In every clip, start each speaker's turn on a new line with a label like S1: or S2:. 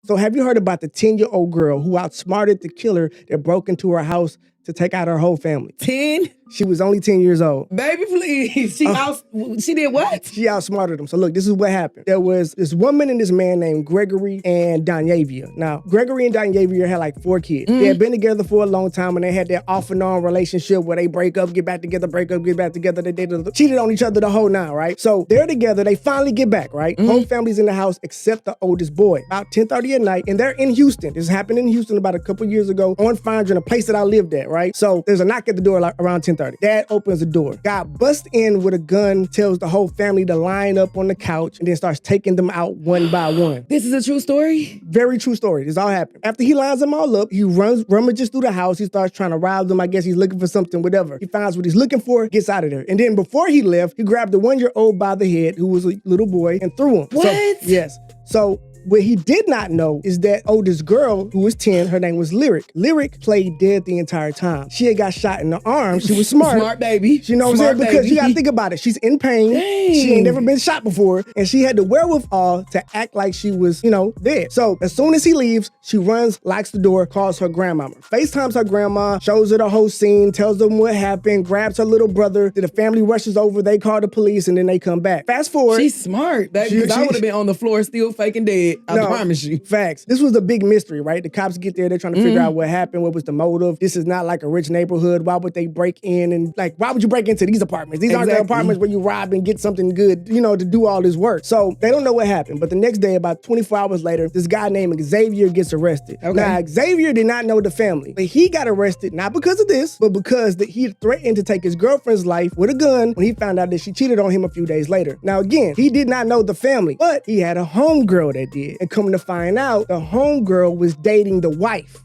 S1: So have you heard about the 10-year-old girl who outsmarted the killer that broke into her house to take out her whole family?
S2: 10?
S1: She was only 10 years old.
S2: Baby, please. She did what?
S1: She outsmarted him. So look, this is what happened. There was this woman and this man named Gregory and Danyavia. Now, Gregory and Danyavia had like 4 kids. They had been together for a long time, and they had that off and on relationship where they break up, get back together, break up, get back together. They cheated on each other the whole 9, right? So they're together. They finally get back, right? Whole family's in the house except the oldest boy. About 10:30 at night, and they're in Houston. This happened in Houston about a couple years ago on Fondren, a place that I lived at, right? So there's a knock at the door like around 10:30. Dad opens the door. Guy busts in with a gun, tells the whole family to line up on the couch, and then starts taking them out one by one.
S2: This is a true story?
S1: Very true story. This all happened. After he lines them all up, he rummages through the house. He starts trying to rob them. I guess he's looking for something, whatever. He finds what he's looking for, gets out of there. And then before he left, he grabbed the 1-year-old by the head, who was a little boy, and threw him.
S2: What?
S1: Yes. So what he did not know is that oldest girl, who was 10, her name was Lyric. Lyric played dead the entire time. She had got shot in the arm. She was smart.
S2: Smart baby.
S1: You know what I'm saying? Because you gotta think about it. She's in pain.
S2: Dang.
S1: She ain't never been shot before. And she had the wherewithal to act like she was, dead. So as soon as he leaves, she runs, locks the door, calls her grandmama. FaceTimes her grandma, shows her the whole scene, tells them what happened, grabs her little brother. The family rushes over, they call the police, and then they come back. Fast forward.
S2: She's smart, baby, because I would have been on the floor still faking dead. I promise you.
S1: Facts. This was a big mystery, right? The cops get there, they're trying to figure out what happened, what was the motive. This is not like a rich neighborhood. Why would they break in and why would you break into these apartments? These aren't the apartments where you rob and get something good, to do all this work. So they don't know what happened. But the next day, about 24 hours later, this guy named Xavier gets arrested. Okay. Now, Xavier did not know the family, but he got arrested not because of this, but because he threatened to take his girlfriend's life with a gun when he found out that she cheated on him a few days later. Now, again, he did not know the family, but he had a homegirl that did. And coming to find out, the homegirl was dating the wife.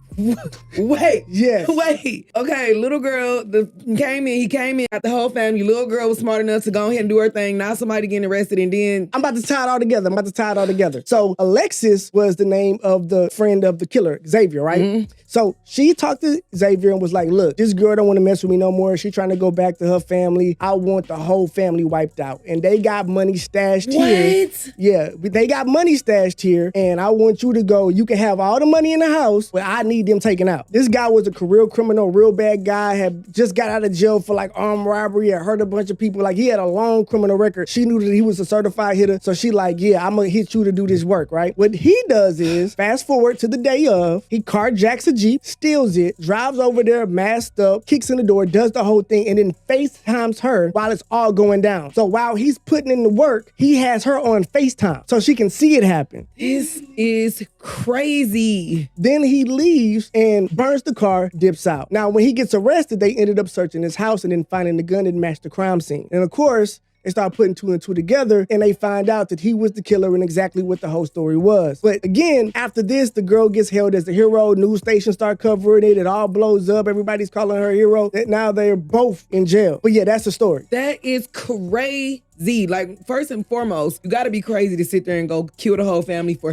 S2: Wait.
S1: Yes.
S2: Wait. Okay, little girl he came in at the whole family. Little girl was smart enough to go ahead and do her thing. Now somebody getting arrested, and then
S1: I'm about to tie it all together. So Alexis was the name of the friend of the killer, Xavier, right? So she talked to Xavier and was like, look, this girl don't want to mess with me no more. She trying to go back to her family. I want the whole family wiped out. And they got money stashed here. Yeah, they got money stashed here, and I want you to go. You can have all the money in the house, but I need them taken out. This guy was a career criminal, real bad guy, had just got out of jail for armed robbery, had hurt a bunch of people. He had a long criminal record. She knew that he was a certified hitter, so she yeah, I'm gonna hit you to do this work, right? What he does is, fast forward to the day of, he carjacks a Jeep, steals it, drives over there masked up, kicks in the door, does the whole thing, and then FaceTimes her while it's all going down. So while he's putting in the work, he has her on FaceTime so she can see it happen.
S2: This is crazy.
S1: Then he leaves and burns the car, dips out. Now, when he gets arrested, they ended up searching his house and then finding the gun that matched the crime scene. And of course, they start putting 2 and 2 together, and they find out that he was the killer and exactly what the whole story was. But again, after this, the girl gets hailed as the hero. News stations start covering it. It all blows up. Everybody's calling her a hero. Now they're both in jail. But yeah, that's the story.
S2: That is crazy. First and foremost, you gotta be crazy to sit there and go kill the whole family for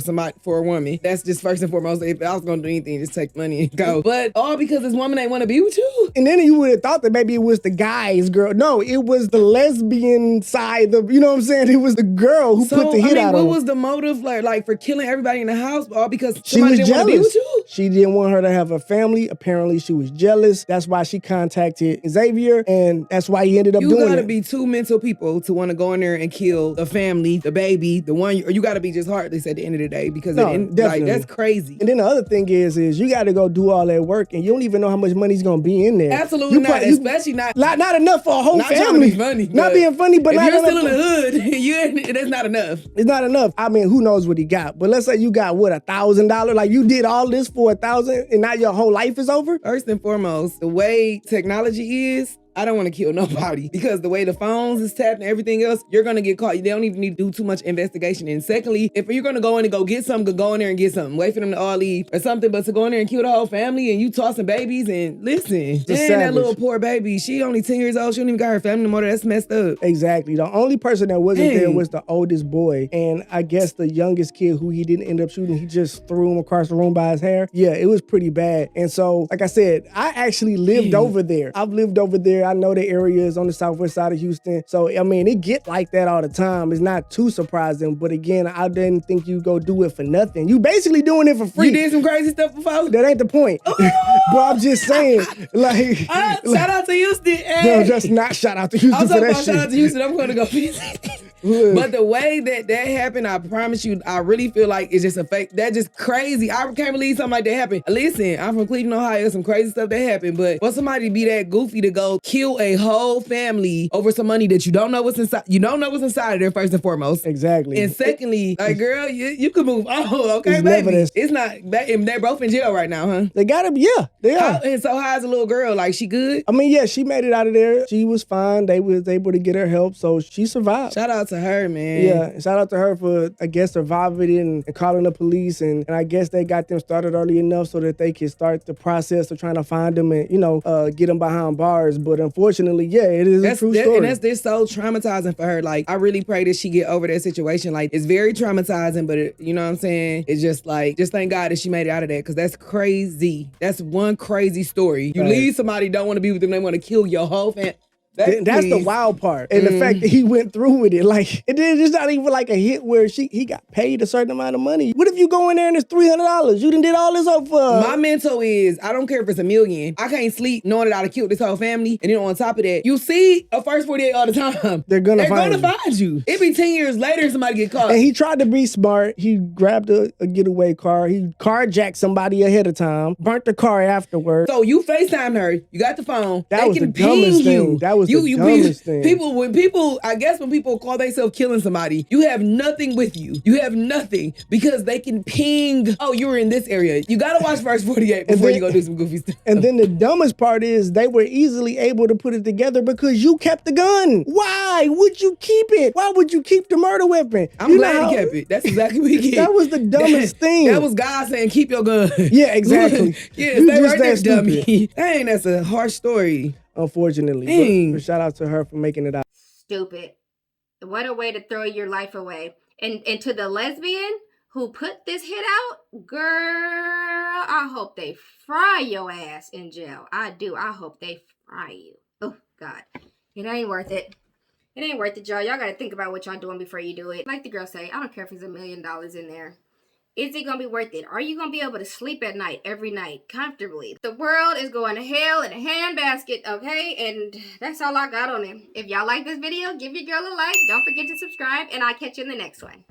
S2: a woman. That's just first and foremost. If I was gonna do anything, just take money and go. But all because this woman ain't wanna be with you.
S1: And then you would have thought that maybe it was the guy's girl. No, it was the lesbian side of, you know what I'm saying? It was the girl who put the hit out on him.
S2: What was the motive for killing everybody in the house? All because somebody didn't want to be with you?
S1: She didn't want her to have a family. Apparently, she was jealous. That's why she contacted Xavier, and that's why he ended up doing it.
S2: You gotta be 2 mental people to want to go in there and kill the family, the baby, the one. You gotta be just heartless at the end of the day, because that's crazy.
S1: And then the other thing is you gotta go do all that work, and you don't even know how much money's gonna be in there.
S2: Absolutely not. Especially not
S1: enough for a whole family.
S2: Not trying to be funny.
S1: Not being funny, but
S2: if
S1: not
S2: you're
S1: enough.
S2: Still in the hood, that's not enough.
S1: It's not enough. I mean, who knows what he got? But let's say you got $1,000. You did all this for $1,000, and now your whole life is over.
S2: First and foremost, the way technology is, I don't want to kill nobody, because the way the phones is tapped and everything else, you're going to get caught. They don't even need to do too much investigation. And secondly, if you're going to go in and go get something, go in there and get something. Wait for them to all leave or something, but to go in there and kill the whole family and you tossing babies and listen. Damn, that little poor baby, she only 10 years old. She don't even got her family no more. That's messed up.
S1: Exactly. The only person that wasn't there was the oldest boy. And I guess the youngest kid who he didn't end up shooting, he just threw him across the room by his hair. Yeah, it was pretty bad. And so, like I said, I actually lived over there. I've lived over there. I know the area is on the southwest side of Houston. So, I mean, it get like that all the time. It's not too surprising. But again, I didn't think you go do it for nothing. You basically doing it for free.
S2: You did some crazy stuff before?
S1: That ain't the point. But I'm just saying, like...
S2: shout out to Houston.
S1: No, just not shout out to Houston
S2: I'm
S1: for
S2: talking
S1: that
S2: about
S1: shit.
S2: shout out to Houston. I'm going to go visit. But the way that happened, I promise you, I really feel like it's just a fake. That's just crazy. I can't believe something like that happened. Listen, I'm from Cleveland, Ohio. Some crazy stuff that happened. But for somebody to be that goofy to go kill a whole family over some money that you don't know what's inside. You don't know what's inside of there, first and foremost.
S1: Exactly.
S2: And secondly, like, girl, you could move on, okay,
S1: It's
S2: baby? It's not. They're both in jail right now, huh?
S1: They gotta be, yeah, they are.
S2: And so how's the little girl? Like, she good?
S1: I mean, yeah, she made it out of there. She was fine. They was able to get her help, so she survived.
S2: Shout out to her, man.
S1: Yeah, shout out to her for, I guess, surviving and calling the police. And I guess they got them started early enough so that they could start the process of trying to find them and, get them behind bars. But unfortunately, yeah, it is a true story.
S2: And that's so traumatizing for her. Like, I really pray that she get over that situation. Like, it's very traumatizing, but you know what I'm saying? It's just like, just thank God that she made it out of that, because that's crazy. That's one crazy story. You leave somebody, don't want to be with them, they want to kill your whole family.
S1: That's the wild part. And the fact that he went through with it. Like, it's not even like a hit where he got paid a certain amount of money. What if you go in there and it's $300? You done did all this up for...
S2: My mental is, I don't care if it's $1 million. I can't sleep knowing that I killed this whole family. And then on top of that, you see a first 48 all the time.
S1: They're gonna find
S2: you. It be 10 years later somebody get caught.
S1: And he tried to be smart. He grabbed a getaway car. He carjacked somebody ahead of time. Burnt the car afterwards.
S2: So you FaceTimed her. You got the phone.
S1: That was the dumbest thing. That was the dumbest thing.
S2: When people call themselves killing somebody, you have nothing with you. You have nothing, because they can ping, oh, you were in this area. You gotta watch verse 48 before you go do some goofy stuff.
S1: And then the dumbest part is they were easily able to put it together because you kept the gun. Why would you keep it? Why would you keep the murder weapon?
S2: I'm glad he kept it. That's exactly what he kept.
S1: That was the dumbest thing.
S2: That was God saying, keep your gun.
S1: Yeah, exactly.
S2: Yeah, stay right there, dummy. Dang, that's a harsh story.
S1: Unfortunately. But shout out to her for making it out.
S3: Stupid. What a way to throw your life away. And to the lesbian who put this hit out, girl, I hope they fry your ass in jail. I do. I hope they fry you. Oh, God. It ain't worth it. It ain't worth it, y'all. Y'all got to think about what y'all doing before you do it. Like the girl say, I don't care if it's $1 million in there. Is it going to be worth it? Are you going to be able to sleep at night, every night, comfortably? The world is going to hell in a handbasket, okay? And that's all I got on it. If y'all like this video, give your girl a like. Don't forget to subscribe, and I'll catch you in the next one.